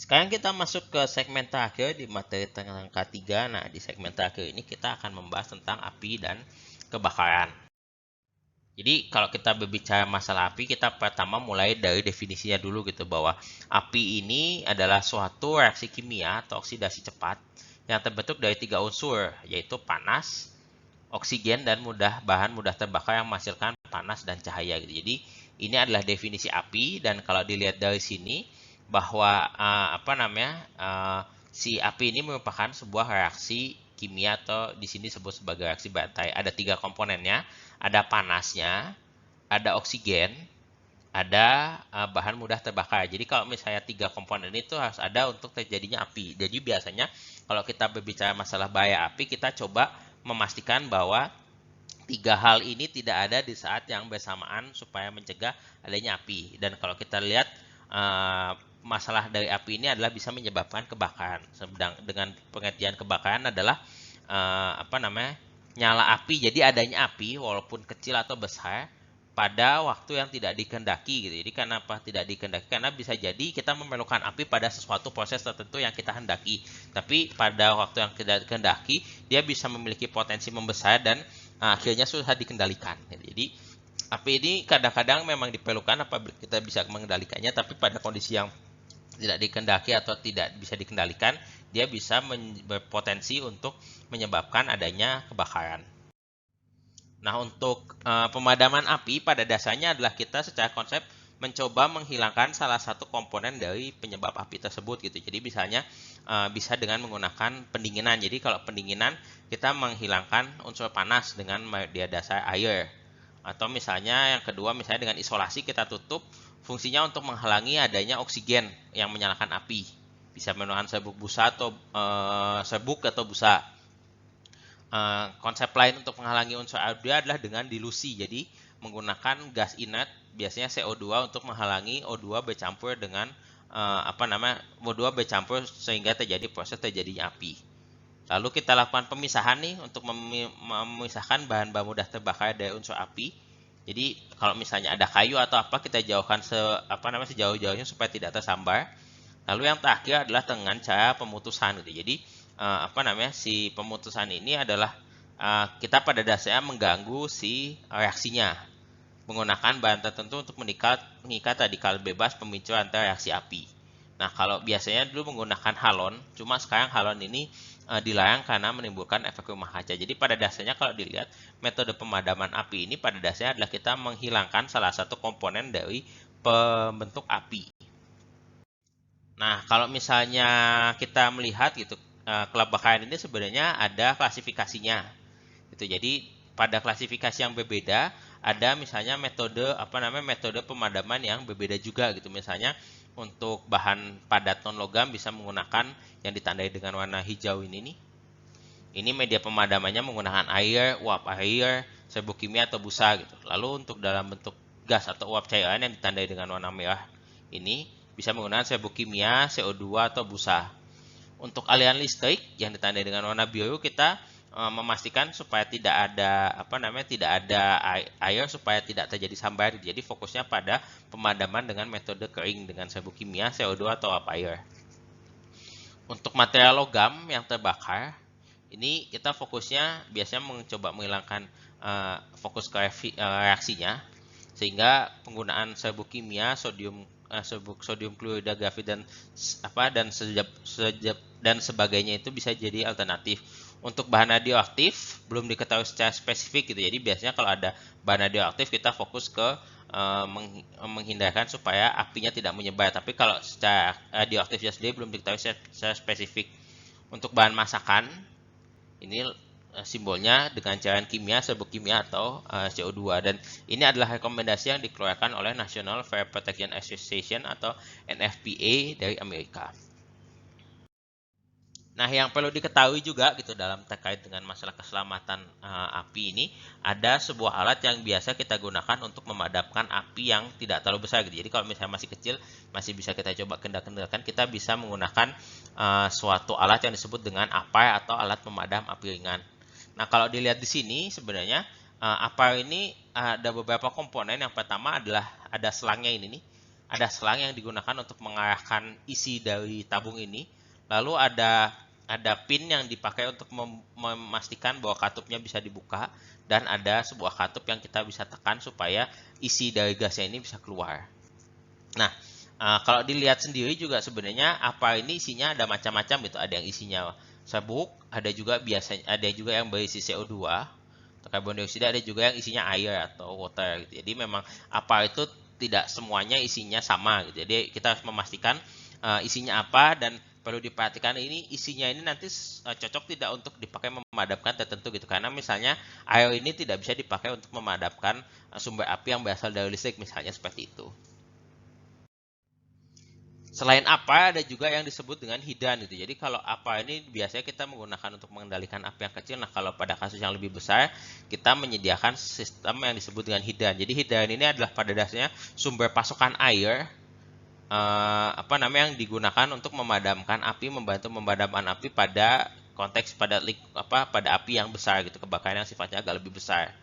Sekarang kita masuk ke segmen terakhir di materi kerangka 3. Nah, di segmen terakhir ini kita akan membahas tentang api dan kebakaran. Jadi kalau kita berbicara masalah api, kita pertama mulai dari definisinya dulu gitu, bahwa api ini adalah suatu reaksi kimia atau oksidasi cepat yang terbentuk dari 3 unsur, yaitu panas, oksigen, dan bahan mudah terbakar yang menghasilkan panas dan cahaya gitu. Jadi ini adalah definisi api, dan kalau dilihat dari sini bahwa si api ini merupakan sebuah reaksi kimia, atau di sini disebut sebagai reaksi Bantai. Ada 3 komponennya, ada panasnya, ada oksigen, ada bahan mudah terbakar. Jadi kalau misalnya 3 komponen itu harus ada untuk terjadinya api. Jadi biasanya kalau kita berbicara masalah bahaya api, kita coba memastikan bahwa 3 hal ini tidak ada di saat yang bersamaan supaya mencegah adanya api. Dan kalau kita lihat masalah dari api ini adalah bisa menyebabkan kebakaran. Sedang dengan pengertian kebakaran adalah nyala api. Jadi adanya api walaupun kecil atau besar pada waktu yang tidak dikehendaki gitu. Jadi kenapa tidak dikehendaki? Karena bisa jadi kita memerlukan api pada sesuatu proses tertentu yang kita hendaki. Tapi pada waktu yang tidak dikehendaki, dia bisa memiliki potensi membesar dan akhirnya susah dikendalikan. Jadi api ini kadang-kadang memang diperlukan apabila kita bisa mengendalikannya, tapi pada kondisi yang tidak dikehendaki atau tidak bisa dikendalikan, dia bisa berpotensi untuk menyebabkan adanya kebakaran. Nah, untuk pemadaman api pada dasarnya adalah kita secara konsep mencoba menghilangkan salah satu komponen dari penyebab api tersebut gitu. Jadi misalnya bisa dengan menggunakan pendinginan. Jadi kalau pendinginan kita menghilangkan unsur panas dengan media dasar air. Atau misalnya yang kedua, misalnya dengan isolasi kita tutup, fungsinya untuk menghalangi adanya oksigen yang menyalakan api. Bisa menggunakan serbuk busa atau serbuk atau busa. Konsep lain untuk menghalangi unsur audio adalah dengan dilusi. Jadi menggunakan gas inert, biasanya CO2, untuk menghalangi O2 bercampur dengan O2 bercampur sehingga proses terjadinya api. Lalu kita lakukan pemisahan nih untuk memisahkan bahan-bahan mudah terbakar dari unsur api. Jadi kalau misalnya ada kayu atau apa, kita jauhkan sejauh-jauhnya supaya tidak tersambar. Lalu yang terakhir adalah dengan cara pemutusan gitu. Jadi si pemutusan ini adalah kita pada dasarnya mengganggu si reaksinya menggunakan bahan tertentu untuk mengikat radikal bebas pemicu antara reaksi api. Nah, kalau biasanya dulu menggunakan halon, cuma sekarang halon ini dilarang karena menimbulkan efek rumah kaca. Jadi pada dasarnya kalau dilihat metode pemadaman api ini pada dasarnya adalah kita menghilangkan salah satu komponen dari pembentuk api. Nah, kalau misalnya kita melihat gitu, kebakaran ini sebenarnya ada klasifikasinya. Gitu. Jadi pada klasifikasi yang berbeda ada misalnya metode pemadaman yang berbeda juga gitu. Misalnya untuk bahan padat non logam bisa menggunakan yang ditandai dengan warna hijau ini nih. Ini media pemadamannya menggunakan air, uap air, serbuk kimia atau busa gitu. Lalu untuk dalam bentuk gas atau uap cairan yang ditandai dengan warna merah ini bisa menggunakan serbuk kimia, CO2 atau busa. Untuk aliran listrik yang ditandai dengan warna biru, kita memastikan supaya tidak ada air supaya tidak terjadi sambar. Jadi fokusnya pada pemadaman dengan metode kering dengan serbuk kimia, CO2 atau uap air. Untuk material logam yang terbakar, ini kita fokusnya biasanya mencoba menghilangkan fokus ke reaksinya, sehingga penggunaan serbuk kimia, serbuk sodium klorida grafit dan sebagainya itu bisa jadi alternatif. Untuk bahan radioaktif belum diketahui secara spesifik gitu. Jadi biasanya kalau ada bahan radioaktif kita fokus ke menghindarkan supaya apinya tidak menyebar. Tapi kalau secara radioaktifnya sendiri belum diketahui secara spesifik. Untuk bahan masakan ini simbolnya dengan cairan kimia, serbuk kimia atau CO2, dan ini adalah rekomendasi yang dikeluarkan oleh National Fire Protection Association atau NFPA dari Amerika. Nah, yang perlu diketahui juga gitu dalam terkait dengan masalah keselamatan api ini, ada sebuah alat yang biasa kita gunakan untuk memadamkan api yang tidak terlalu besar gitu. Jadi kalau misalnya masih kecil, masih bisa kita coba kendalikan, kita bisa menggunakan suatu alat yang disebut dengan APAR atau alat pemadam api ringan. Nah, kalau dilihat di sini sebenarnya APAR ini ada beberapa komponen. Yang pertama adalah ada selangnya ini nih. ada selang yang digunakan untuk mengarahkan isi dari tabung ini. Lalu ada pin yang dipakai untuk memastikan bahwa katupnya bisa dibuka, dan ada sebuah katup yang kita bisa tekan supaya isi dari gasnya ini bisa keluar. Nah, kalau dilihat sendiri juga sebenarnya apa ini isinya ada macam-macam gitu. Ada yang isinya sabuk, ada juga yang berisi CO2 atau karbon dioksida, ada juga yang isinya air atau water gitu. Jadi memang apa itu tidak semuanya isinya sama gitu. Jadi kita harus memastikan isinya apa, dan perlu diperhatikan ini isinya ini nanti cocok tidak untuk dipakai memadamkan tertentu gitu. Karena misalnya air ini tidak bisa dipakai untuk memadamkan sumber api yang berasal dari listrik misalnya seperti itu. Selain apa, ada juga yang disebut dengan hidan gitu. Jadi kalau apa ini biasanya kita menggunakan untuk mengendalikan api yang kecil. Nah, kalau pada kasus yang lebih besar, kita menyediakan sistem yang disebut dengan hidan. Jadi hidan ini adalah pada dasarnya sumber pasokan air yang digunakan untuk memadamkan api, membantu memadamkan api pada konteks pada api yang besar gitu, kebakaran yang sifatnya agak lebih besar.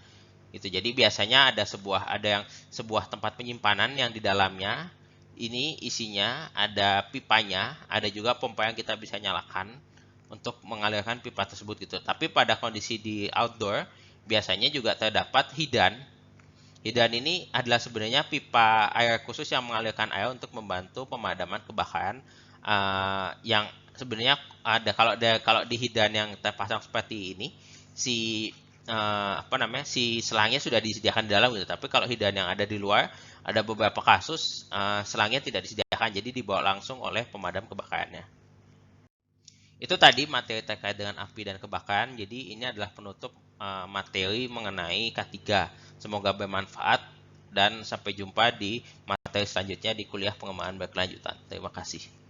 Gitu. Jadi biasanya ada sebuah tempat penyimpanan yang di dalamnya ini isinya ada pipanya, ada juga pompa yang kita bisa nyalakan untuk mengalirkan pipa tersebut gitu. Tapi pada kondisi di outdoor biasanya juga terdapat hidan. Hidan ini adalah sebenarnya pipa air khusus yang mengalirkan air untuk membantu pemadaman kebakaran yang sebenarnya kalau di hidan yang terpasang seperti ini si selangnya sudah disediakan di dalam gitu. Tapi kalau hidan yang ada di luar, ada beberapa kasus selangnya tidak disediakan, jadi dibawa langsung oleh pemadam kebakarannya. Itu tadi materi terkait dengan api dan kebakaran. Jadi ini adalah penutup materi mengenai K3. Semoga bermanfaat dan sampai jumpa di materi selanjutnya di kuliah pengembangan berkelanjutan. Terima kasih.